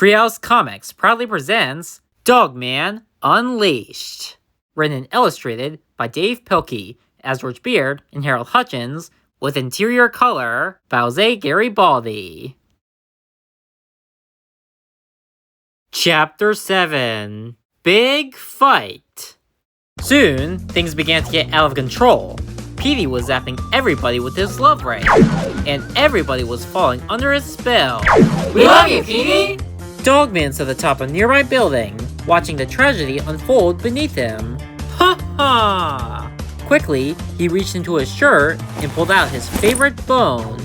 Treehouse Comics proudly presents Dogman Unleashed. Written and illustrated by Dav Pilkey as George Beard and Harold Hutchins, with interior color by Jose Garibaldi. Chapter 7. Big Fight. Soon, things began to get out of control. Petey was zapping everybody with his love ray, and everybody was falling under his spell. We love you, Petey! Dogman sat atop a nearby building, watching the tragedy unfold beneath him. Ha ha! Quickly, he reached into his shirt and pulled out his favorite bone.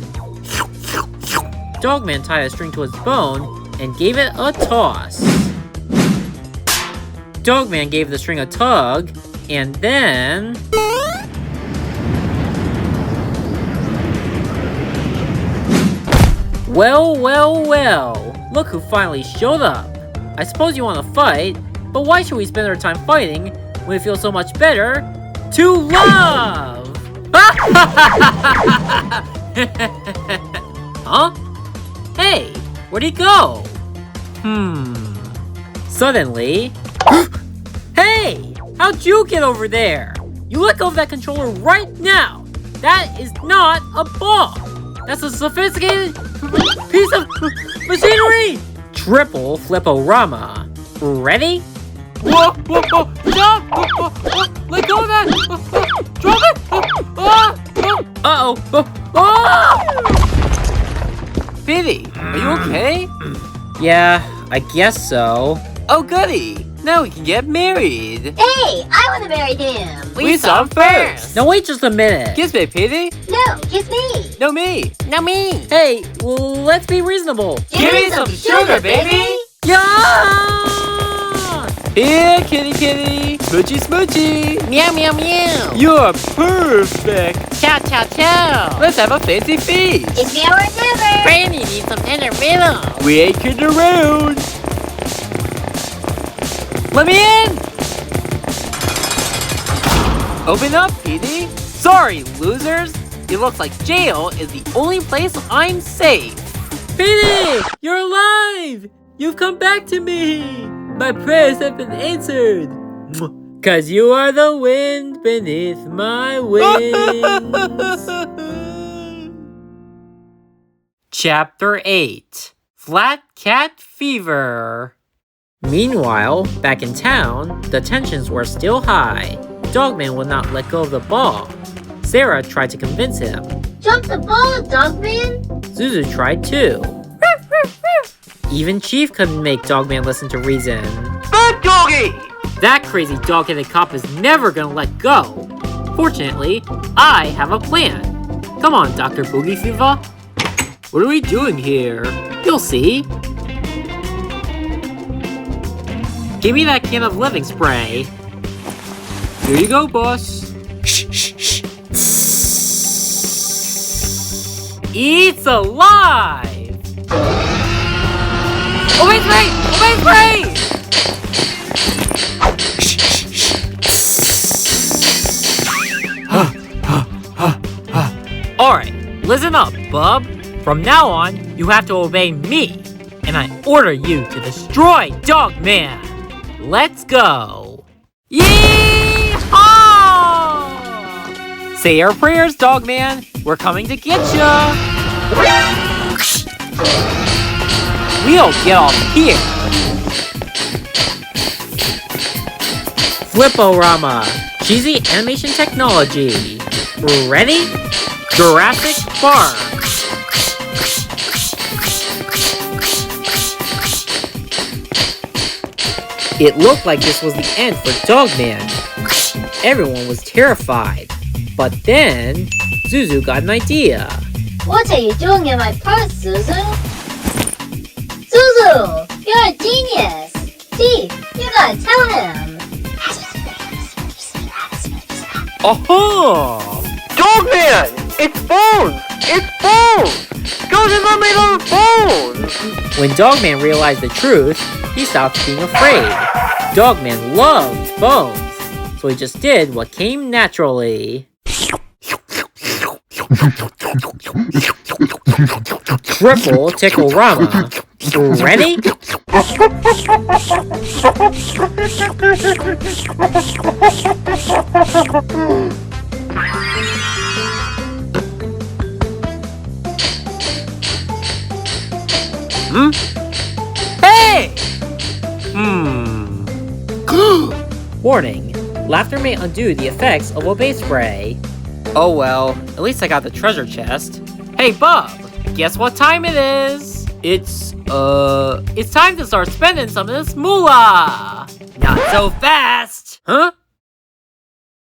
Dogman tied a string to his bone and gave it a toss. Dogman gave the string a tug, and then... Well, look who finally showed up. I suppose you want to fight, but why should we spend our time fighting when it feels so much better to love? Huh? Hey, where'd he go? Suddenly... Hey! How'd you get over there? You let go of that controller right now! That is not a ball! That's a sophisticated piece of machinery! Triple Flip-O-Rama. Ready? Whoa! Stop! Let go of that! Drop it! Petey, are you okay? Yeah, I guess so. Oh, goody! Now we can get married! Hey, I want to marry him! We saw him first! Now wait just a minute. Kiss me, Petey! No, kiss me! No, me! No, me! Hey, let's be reasonable. Give me some sugar, baby! Yeah! Here, kitty! Smoochy! Meow, meow, meow! You're perfect! Chow, chow, chow! Let's have a fancy feast! It's now or never! Brandy needs some tender middle. We ain't kidding around! Let me in! Open up, Petey! Sorry, losers! It looks like jail is the only place I'm safe! Petey! You're alive! You've come back to me! My prayers have been answered! 'Cause you are the wind beneath my wings! Chapter 8. Flat Cat Fever. Meanwhile, back in town, the tensions were still high. Dogman would not let go of the ball. Sarah tried to convince him. Drop the ball, Dogman! Zuzu tried too. Even Chief couldn't make Dogman listen to reason. Bad doggy! That crazy dog-headed cop is never gonna let go. Fortunately, I have a plan. Come on, Dr. Boogie Fever. What are we doing here? You'll see. Give me that can of living spray. Here you go, boss. Shh. It's alive! Obey spray! Alright, listen up, bub. From now on, you have to obey me. And I order you to destroy Dogman. Let's go. Yeehaw! Say your prayers, Dogman. We're coming to get ya. We'll get off here. Flip-O-Rama. Cheesy animation technology. Ready? Jurassic Park. It looked like this was the end for Dogman. Everyone was terrified. But then, Zuzu got an idea. What are you doing in my purse, Zuzu? Zuzu! You're a genius! Chief, you gotta tell him! Oh! Dogman! It's bones! Ghosts are made out of bones! When Dogman realized the truth, he stopped being afraid. Dogman loved bones, so he just did what came naturally. Triple Tickle-Rama. Ready? Hey! Warning. Laughter may undo the effects of a bait spray. Oh well, at least I got the treasure chest. Hey Bub, guess what time it is? It's time to start spending some of this moolah! Not so fast! Huh?